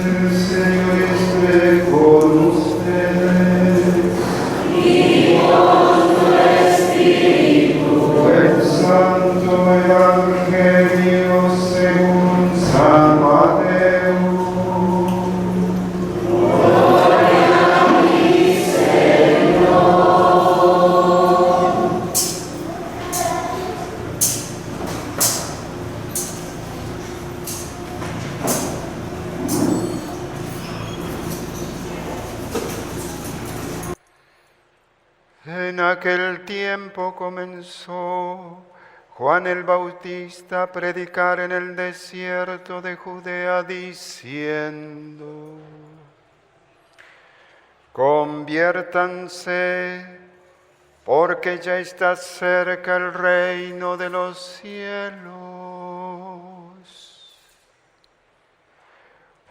El Señor esté con ustedes. Y con tu espíritu. El Santo Evangelio según San Mateo. Gloria a ti, Señor. En aquel tiempo comenzó Juan el Bautista a predicar en el desierto de Judea diciendo: conviértanse, porque ya está cerca el reino de los cielos.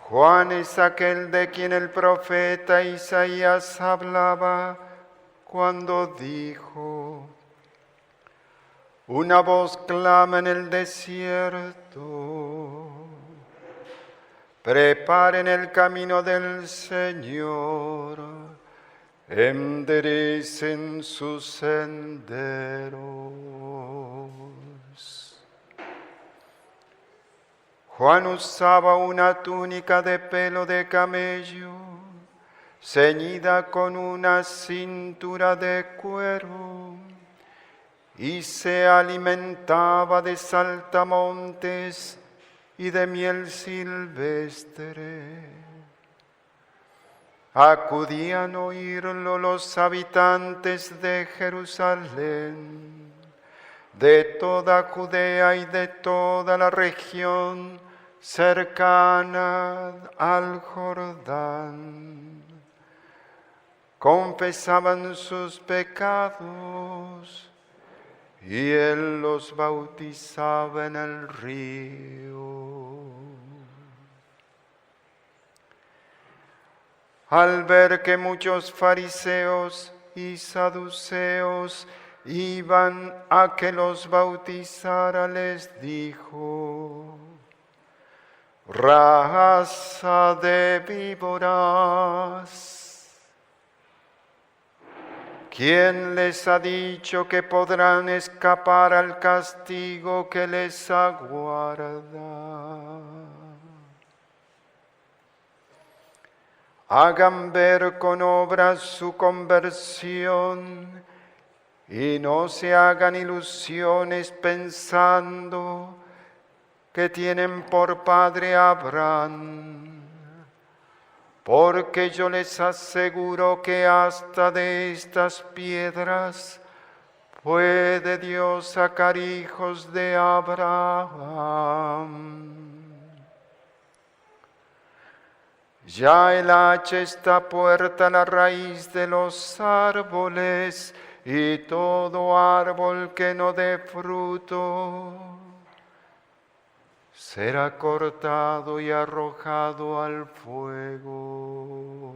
Juan es aquel de quien el profeta Isaías hablaba cuando dijo: una voz clama en el desierto, preparen el camino del Señor, enderecen sus senderos. Juan usaba una túnica de pelo de camello, ceñida con una cintura de cuero, y se alimentaba de saltamontes y de miel silvestre. Acudían a oírlo los habitantes de Jerusalén, de toda Judea y de toda la región cercana al Jordán. Confesaban sus pecados y él los bautizaba en el río. Al ver que muchos fariseos y saduceos iban a que los bautizara, les dijo: raza de víboras, ¿quién les ha dicho que podrán escapar al castigo que les aguarda? Hagan ver con obras su conversión y no se hagan ilusiones pensando que tienen por padre a Abraham, porque yo les aseguro que hasta de estas piedras puede Dios sacar hijos de Abraham. Ya el hacha está puesta a la raíz de los árboles, y todo árbol que no dé fruto será cortado y arrojado al fuego.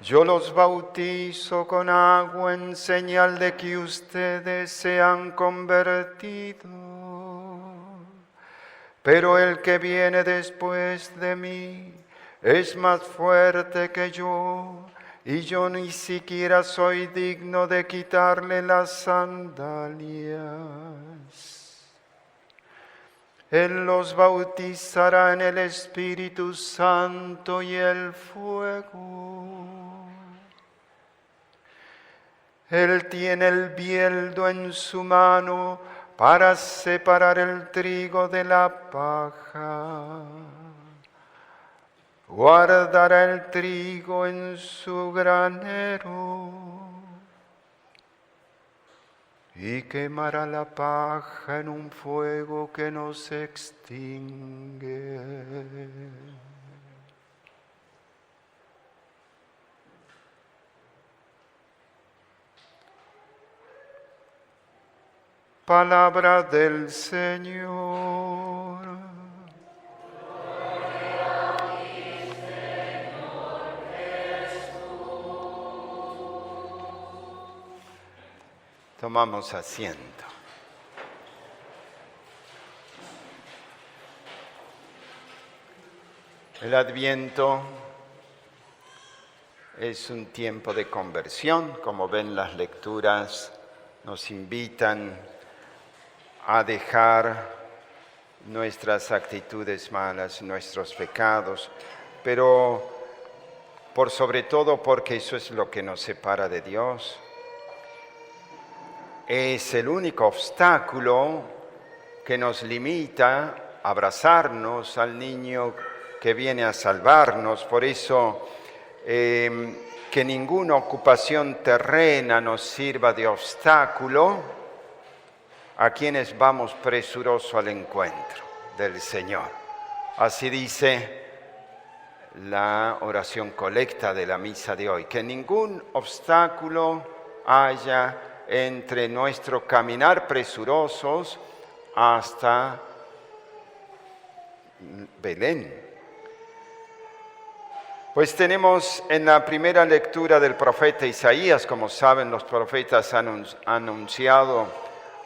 Yo los bautizo con agua en señal de que ustedes se han convertido. Pero el que viene después de mí es más fuerte que yo, y yo ni siquiera soy digno de quitarle las sandalias. Él los bautizará en el Espíritu Santo y el fuego. Él tiene el bieldo en su mano para separar el trigo de la paja. Guardará el trigo en su granero y quemará la paja en un fuego que no se extingue. Palabra del Señor. Gloria a ti, Señor Jesús. Tomamos asiento. El Adviento es un tiempo de conversión. Como ven, las lecturas nos invitan a dejar nuestras actitudes malas, nuestros pecados, pero por sobre todo porque eso es lo que nos separa de Dios. Es el único obstáculo que nos limita a abrazarnos al niño que viene a salvarnos. Por eso que ninguna ocupación terrena nos sirva de obstáculo a quienes vamos presurosos al encuentro del Señor. Así dice la oración colecta de la misa de hoy, que ningún obstáculo haya entre nuestro caminar presurosos hasta Belén. Pues tenemos en la primera lectura del profeta Isaías, como saben, los profetas han anunciado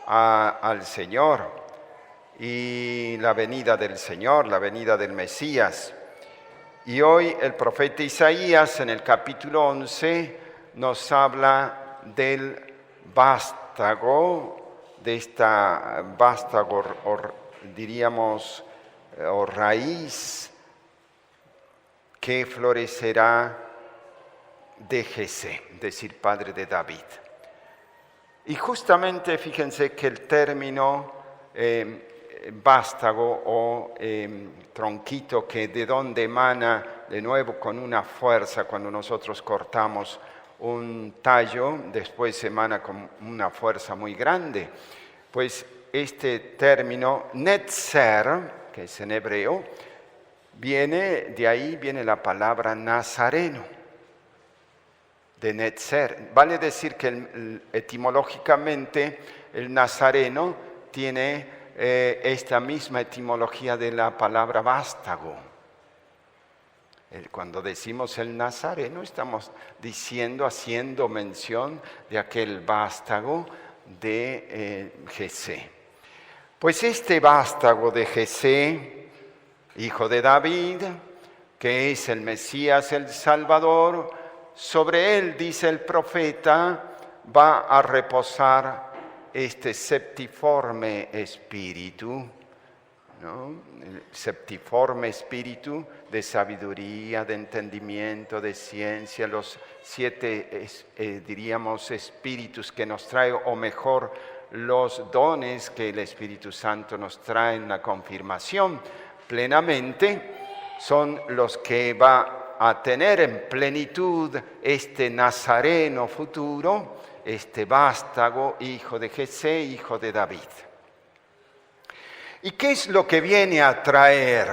al Señor y la venida del Señor, la venida del Mesías. Y hoy el profeta Isaías en el capítulo 11 nos habla del vástago, de esta vástago, diríamos, o raíz que florecerá de Jesé, es decir, padre de David. Y justamente fíjense que el término vástago o tronquito, que de donde emana de nuevo con una fuerza, cuando nosotros cortamos un tallo, después emana con una fuerza muy grande. Pues este término, netzer, que es en hebreo, de ahí viene la palabra nazareno, de netzer. Vale decir que etimológicamente el nazareno tiene esta misma etimología de la palabra vástago. Cuando decimos el nazareno estamos haciendo mención de aquel vástago de Jesé. Pues este vástago de Jesé, hijo de David, que es el Mesías, el Salvador, sobre él, dice el profeta, va a reposar este septiforme espíritu, ¿no? El septiforme espíritu de sabiduría, de entendimiento, de ciencia, los 7, diríamos, espíritus que nos trae, o mejor, los dones que el Espíritu Santo nos trae en la confirmación plenamente, son los que va a tener en plenitud este nazareno futuro, este vástago, hijo de Jesé, hijo de David. ¿Y qué es lo que viene a traer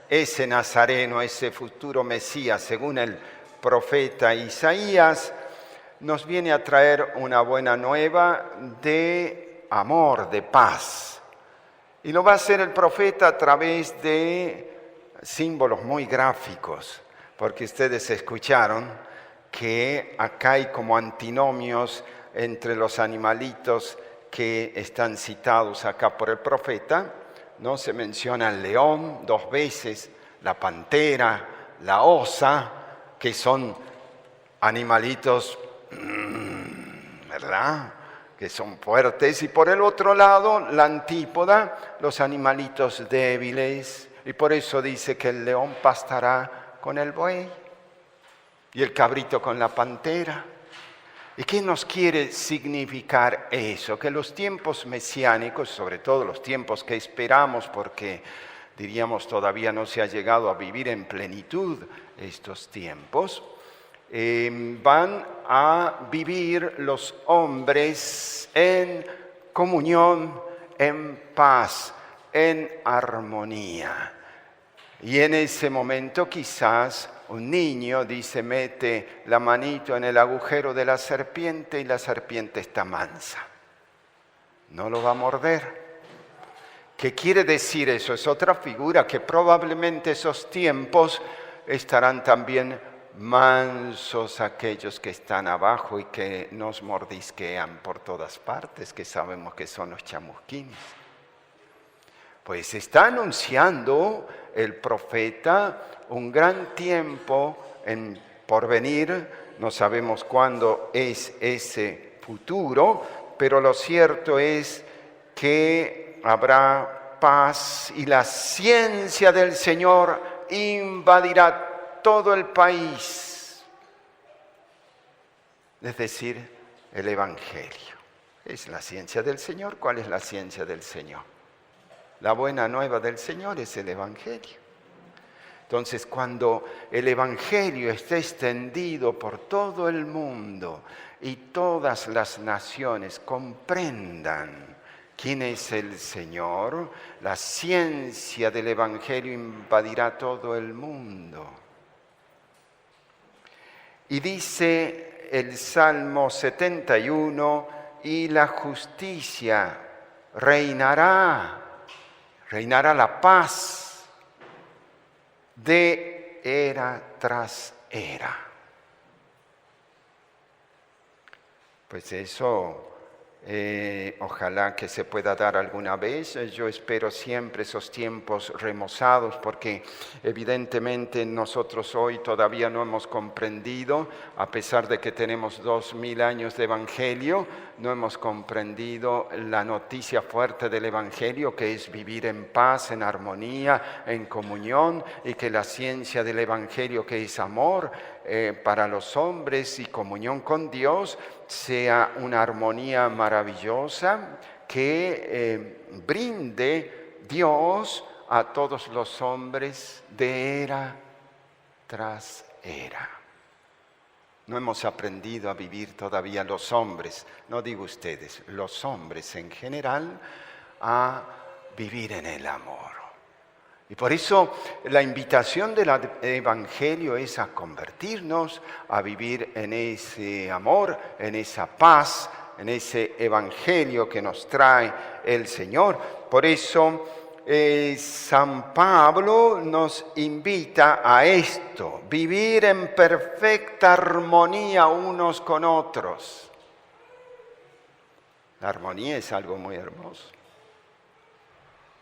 ese nazareno, ese futuro Mesías? Según el profeta Isaías, nos viene a traer una buena nueva de amor, de paz. Y lo va a hacer el profeta a través de símbolos muy gráficos, porque ustedes escucharon que acá hay como antinomios entre los animalitos que están citados acá por el profeta, ¿no? Se menciona el león 2 veces, la pantera, la osa, que son animalitos, ¿verdad?, que son fuertes, y por el otro lado, la antípoda, los animalitos débiles, y por eso dice que el león pastará con el buey y el cabrito con la pantera. ¿Y qué nos quiere significar eso? Que los tiempos mesiánicos, sobre todo los tiempos que esperamos, porque diríamos todavía no se ha llegado a vivir en plenitud estos tiempos, van a vivir los hombres en comunión, en paz, en armonía. Y en ese momento quizás un niño, dice, mete la manito en el agujero de la serpiente y la serpiente está mansa. No lo va a morder. ¿Qué quiere decir eso? Es otra figura que probablemente esos tiempos estarán también mansos aquellos que están abajo y que nos mordisquean por todas partes, que sabemos que son los chamusquines. Pues está anunciando el profeta, un gran tiempo por venir. No sabemos cuándo es ese futuro, pero lo cierto es que habrá paz y la ciencia del Señor invadirá todo el país. Es decir, el Evangelio. Es la ciencia del Señor. ¿Cuál es la ciencia del Señor? La buena nueva del Señor es el Evangelio. Entonces, cuando el Evangelio esté extendido por todo el mundo y todas las naciones comprendan quién es el Señor, la ciencia del Evangelio invadirá todo el mundo. Y dice el Salmo 71, y la justicia reinará la paz de era tras era. Pues eso ojalá que se pueda dar alguna vez. Yo espero siempre esos tiempos remozados, porque evidentemente nosotros hoy todavía no hemos comprendido, a pesar de que tenemos 2000 años de Evangelio, no hemos comprendido la noticia fuerte del Evangelio, que es vivir en paz, en armonía, en comunión, y que la ciencia del Evangelio, que es amor para los hombres y comunión con Dios, sea una armonía maravillosa que brinde Dios a todos los hombres de era tras era. No hemos aprendido a vivir todavía los hombres, no digo ustedes, los hombres en general, a vivir en el amor. Y por eso la invitación del Evangelio es a convertirnos, a vivir en ese amor, en esa paz, en ese Evangelio que nos trae el Señor. Por eso San Pablo nos invita a esto, vivir en perfecta armonía unos con otros. La armonía es algo muy hermoso.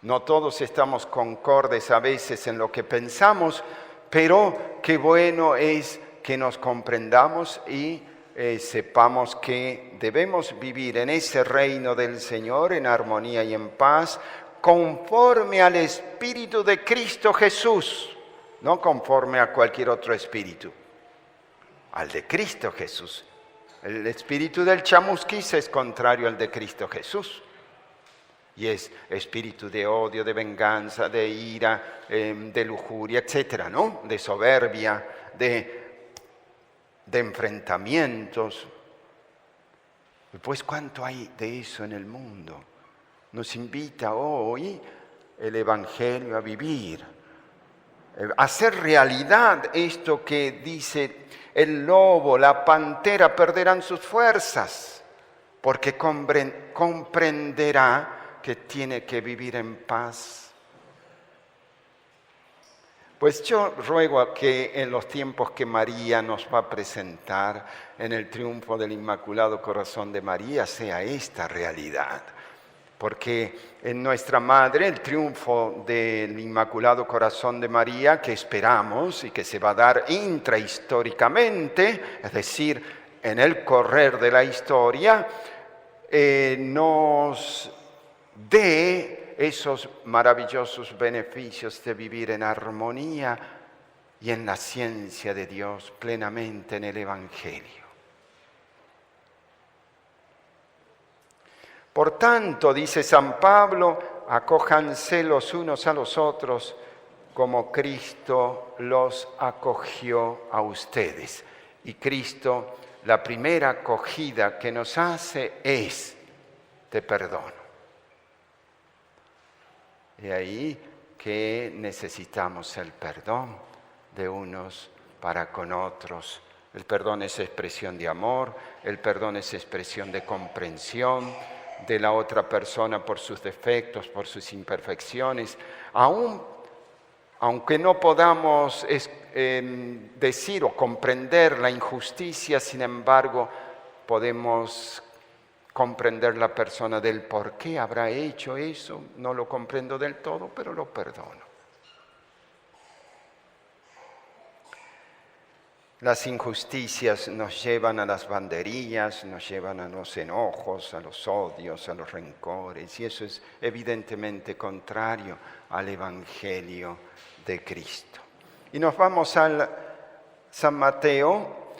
No todos estamos concordes a veces en lo que pensamos, pero qué bueno es que nos comprendamos y sepamos que debemos vivir en ese reino del Señor, en armonía y en paz, conforme al Espíritu de Cristo Jesús, no conforme a cualquier otro espíritu, al de Cristo Jesús. El espíritu del chamusquis es contrario al de Cristo Jesús. Y es espíritu de odio, de venganza, de ira, de lujuria, etcétera, ¿no? De soberbia, de enfrentamientos. Pues ¿cuánto hay de eso en el mundo? Nos invita hoy el Evangelio a vivir, a hacer realidad esto que dice: el lobo, la pantera perderán sus fuerzas, porque comprenderá que tiene que vivir en paz. Pues yo ruego a que en los tiempos que María nos va a presentar en el triunfo del Inmaculado Corazón de María sea esta realidad. Porque en nuestra Madre el triunfo del Inmaculado Corazón de María, que esperamos y que se va a dar intrahistóricamente, es decir, en el correr de la historia, nos dé esos maravillosos beneficios de vivir en armonía y en la ciencia de Dios plenamente en el Evangelio. Por tanto, dice San Pablo, acójanse los unos a los otros como Cristo los acogió a ustedes. Y Cristo, la primera acogida que nos hace es: te perdono. Y ahí que necesitamos el perdón de unos para con otros. El perdón es expresión de amor, el perdón es expresión de comprensión de la otra persona por sus defectos, por sus imperfecciones. Aunque no podamos decir o comprender la injusticia, sin embargo, podemos comprender la persona del por qué habrá hecho eso. No lo comprendo del todo, pero lo perdono. Las injusticias nos llevan a las banderías, nos llevan a los enojos, a los odios, a los rencores, y eso es evidentemente contrario al Evangelio de Cristo. Y nos vamos al San Mateo,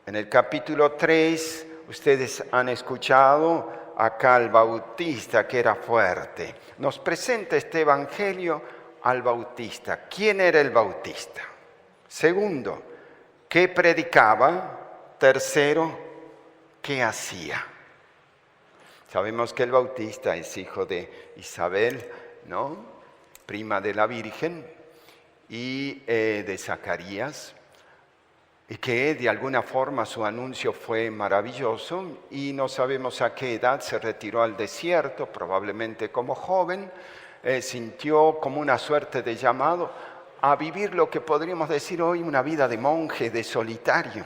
en el capítulo 3, ustedes han escuchado acá al Bautista, que era fuerte. Nos presenta este Evangelio al Bautista. ¿Quién era el Bautista? Segundo, ¿qué predicaba? Tercero, ¿qué hacía? Sabemos que el Bautista es hijo de Isabel, ¿no? Prima de la Virgen, y de Zacarías, y que de alguna forma su anuncio fue maravilloso, y no sabemos a qué edad se retiró al desierto, probablemente como joven, sintió como una suerte de llamado a vivir lo que podríamos decir hoy una vida de monje, de solitario.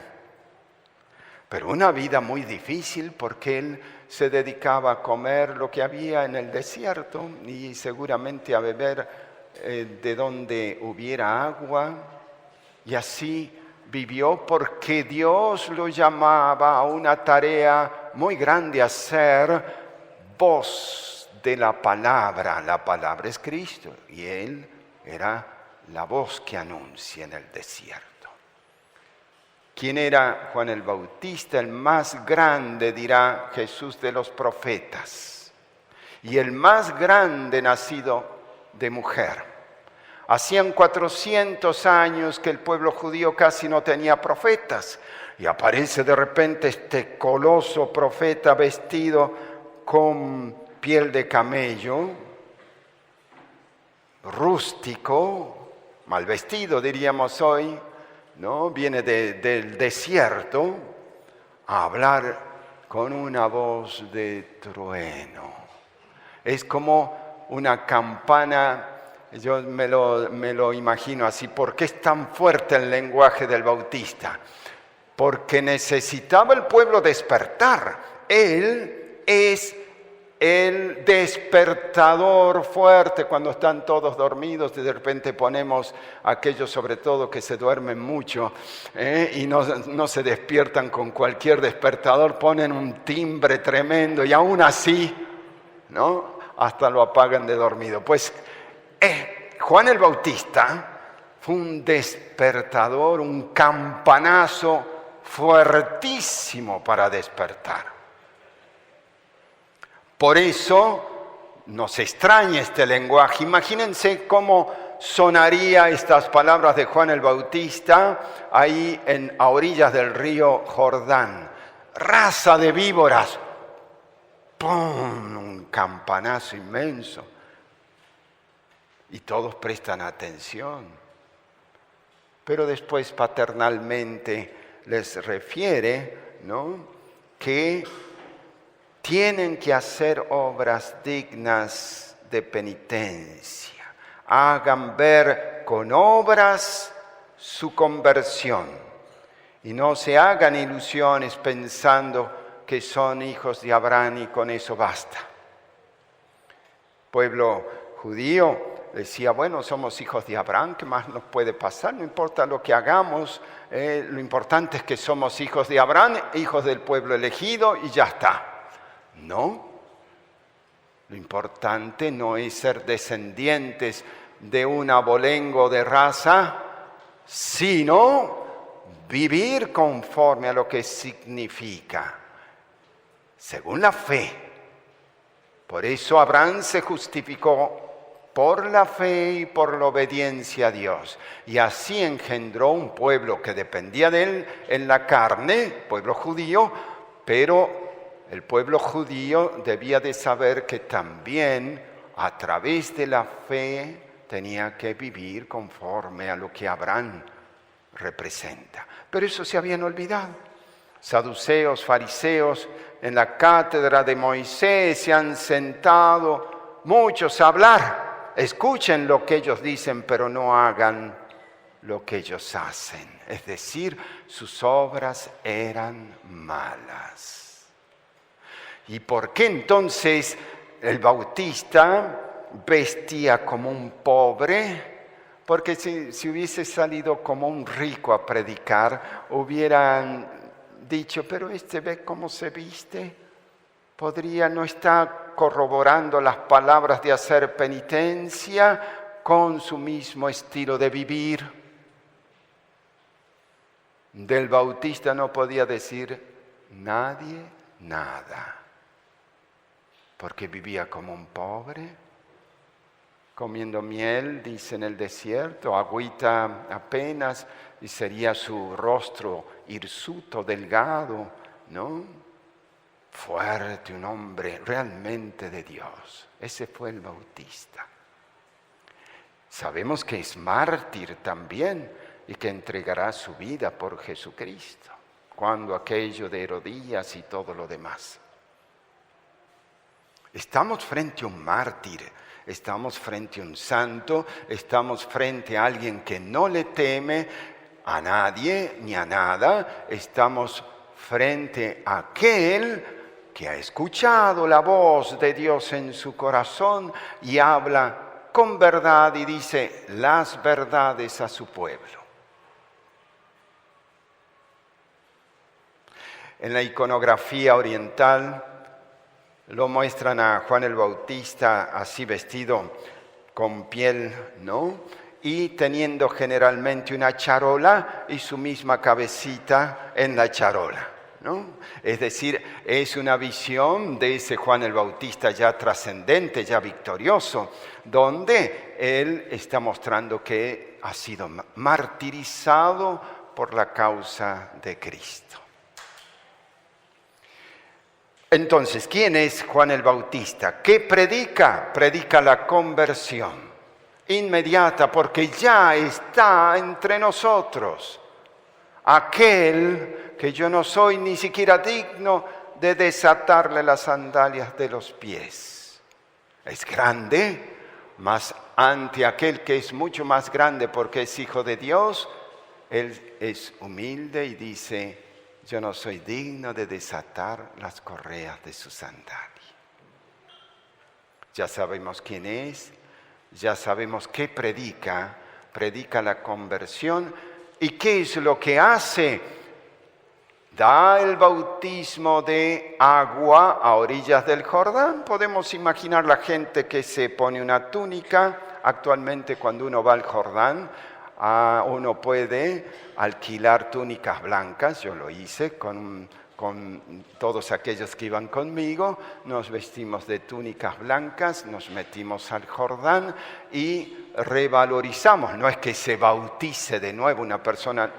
Pero una vida muy difícil porque él se dedicaba a comer lo que había en el desierto y seguramente a beber de donde hubiera agua. Y así vivió porque Dios lo llamaba a una tarea muy grande, a ser voz de la palabra. La palabra es Cristo y él era la voz que anuncia en el desierto. ¿Quién era Juan el Bautista? El más grande, dirá Jesús, de los profetas. Y el más grande nacido de mujer. Hacían 400 años que el pueblo judío casi no tenía profetas. Y aparece de repente este coloso profeta vestido con piel de camello, rústico, mal vestido, diríamos hoy, ¿no? Viene del desierto a hablar con una voz de trueno. Es como una campana, yo me lo imagino así. ¿Por qué es tan fuerte el lenguaje del Bautista? Porque necesitaba el pueblo despertar. Él es el despertador fuerte cuando están todos dormidos y de repente ponemos a aquellos sobre todo que se duermen mucho y no se despiertan con cualquier despertador, ponen un timbre tremendo y aún así, ¿no? Hasta lo apagan de dormido. Pues Juan el Bautista fue un despertador, un campanazo fuertísimo para despertar. Por eso nos extraña este lenguaje. Imagínense cómo sonaría estas palabras de Juan el Bautista ahí a orillas del río Jordán. Raza de víboras. ¡Pum! Un campanazo inmenso. Y todos prestan atención. Pero después paternalmente les refiere, ¿no?, que tienen que hacer obras dignas de penitencia. Hagan ver con obras su conversión. Y no se hagan ilusiones pensando que son hijos de Abraham y con eso basta. Pueblo judío decía, bueno, somos hijos de Abraham, ¿qué más nos puede pasar? No importa lo que hagamos, lo importante es que somos hijos de Abraham, hijos del pueblo elegido y ya está. No, lo importante no es ser descendientes de un abolengo de raza, sino vivir conforme a lo que significa, según la fe. Por eso Abraham se justificó por la fe y por la obediencia a Dios. Y así engendró un pueblo que dependía de él en la carne, pueblo judío, pero el pueblo judío debía de saber que también a través de la fe tenía que vivir conforme a lo que Abraham representa. Pero eso se habían olvidado. Saduceos, fariseos, en la cátedra de Moisés se han sentado muchos a hablar. Escuchen lo que ellos dicen, pero no hagan lo que ellos hacen. Es decir, sus obras eran malas. ¿Y por qué entonces el Bautista vestía como un pobre? Porque si hubiese salido como un rico a predicar, hubieran dicho, pero ve cómo se viste. Podría no estar corroborando las palabras de hacer penitencia con su mismo estilo de vivir. Del Bautista no podía decir nadie nada, porque vivía como un pobre, comiendo miel, dice en el desierto, agüita apenas, y sería su rostro hirsuto, delgado, ¿no? Fuerte, un hombre realmente de Dios. Ese fue el Bautista. Sabemos que es mártir también y que entregará su vida por Jesucristo, cuando aquello de Herodías y todo lo demás. Estamos frente a un mártir, estamos frente a un santo, estamos frente a alguien que no le teme a nadie ni a nada, estamos frente a aquel que ha escuchado la voz de Dios en su corazón y habla con verdad y dice las verdades a su pueblo. En la iconografía oriental lo muestran a Juan el Bautista así vestido con piel, ¿no? Y teniendo generalmente una charola y su misma cabecita en la charola, ¿no? Es decir, es una visión de ese Juan el Bautista ya trascendente, ya victorioso, donde él está mostrando que ha sido martirizado por la causa de Cristo. Entonces, ¿quién es Juan el Bautista? ¿Qué predica? Predica la conversión inmediata porque ya está entre nosotros. Aquel que yo no soy ni siquiera digno de desatarle las sandalias de los pies. Es grande, mas ante aquel que es mucho más grande porque es hijo de Dios, él es humilde y dice, yo no soy digno de desatar las correas de su sandalia. Ya sabemos quién es, ya sabemos qué predica la conversión. ¿Y qué es lo que hace? Da el bautismo de agua a orillas del Jordán. Podemos imaginar la gente que se pone una túnica. Actualmente cuando uno va al Jordán, uno puede alquilar túnicas blancas, yo lo hice con todos aquellos que iban conmigo, nos vestimos de túnicas blancas, nos metimos al Jordán y revalorizamos, no es que se bautice de nuevo una persona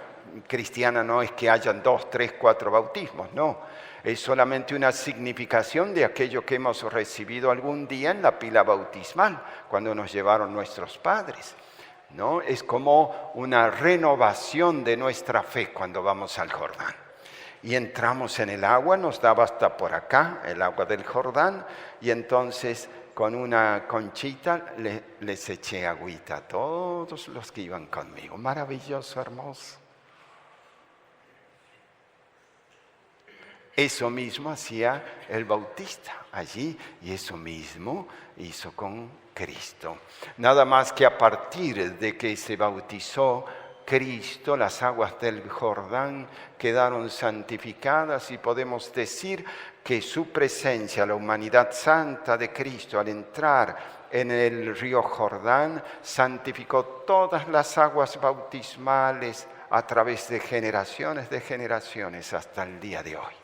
cristiana, no es que hayan 2, 3, 4 bautismos, no, es solamente una significación de aquello que hemos recibido algún día en la pila bautismal, cuando nos llevaron nuestros padres. ¿No? Es como una renovación de nuestra fe cuando vamos al Jordán. Y entramos en el agua, nos daba hasta por acá, el agua del Jordán, y entonces con una conchita les eché agüita a todos los que iban conmigo. Maravilloso, hermoso. Eso mismo hacía el Bautista allí y eso mismo hizo con Cristo. Nada más que a partir de que se bautizó Cristo, las aguas del Jordán quedaron santificadas y podemos decir que su presencia, la humanidad santa de Cristo, al entrar en el río Jordán, santificó todas las aguas bautismales a través de generaciones hasta el día de hoy.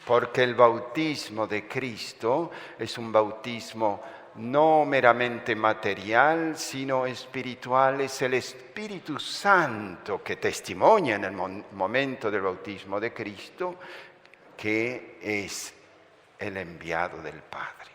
Porque el bautismo de Cristo es un bautismo no meramente material, sino espiritual. Es el Espíritu Santo que testimonia en el momento del bautismo de Cristo que es el enviado del Padre.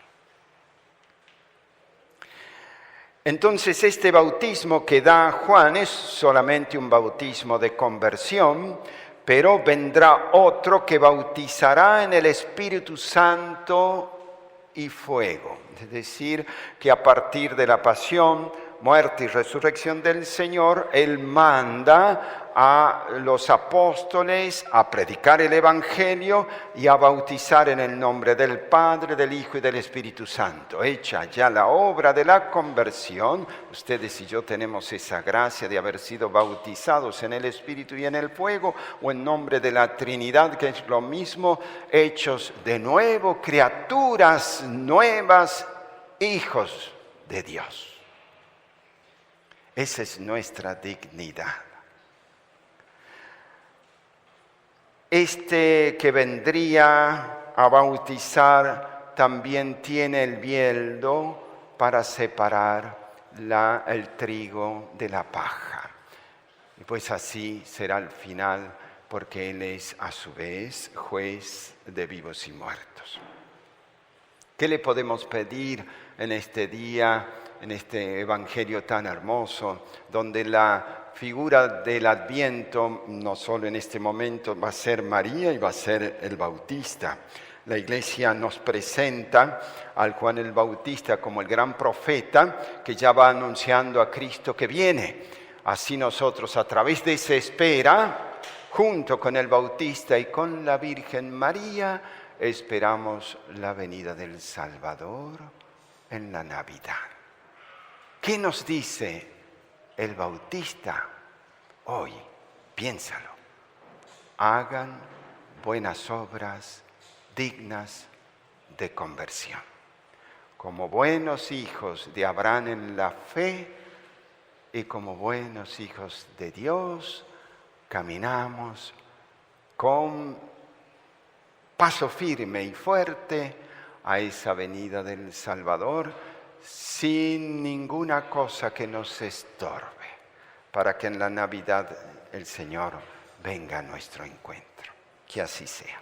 Entonces, este bautismo que da Juan es solamente un bautismo de conversión, pero vendrá otro que bautizará en el Espíritu Santo y fuego. Es decir, que a partir de la pasión, muerte y resurrección del Señor, Él manda a los apóstoles a predicar el Evangelio y a bautizar en el nombre del Padre, del Hijo y del Espíritu Santo. Hecha ya la obra de la conversión, ustedes y yo tenemos esa gracia de haber sido bautizados en el Espíritu y en el fuego, o en nombre de la Trinidad, que es lo mismo, hechos de nuevo, criaturas nuevas, hijos de Dios. Esa es nuestra dignidad. Este que vendría a bautizar también tiene el bieldo para separar el trigo de la paja. Y pues así será el final, porque Él es a su vez juez de vivos y muertos. ¿Qué le podemos pedir en este día, en este evangelio tan hermoso, donde la figura del Adviento, no solo en este momento, va a ser María y va a ser el Bautista? La Iglesia nos presenta al Juan el Bautista como el gran profeta que ya va anunciando a Cristo que viene. Así nosotros, a través de esa espera, junto con el Bautista y con la Virgen María, esperamos la venida del Salvador en la Navidad. ¿Qué nos dice el Bautista hoy? Piénsalo. Hagan buenas obras dignas de conversión. Como buenos hijos de Abraham en la fe y como buenos hijos de Dios, caminamos con paso firme y fuerte a esa venida del Salvador, sin ninguna cosa que nos estorbe, para que en la Navidad el Señor venga a nuestro encuentro. Que así sea.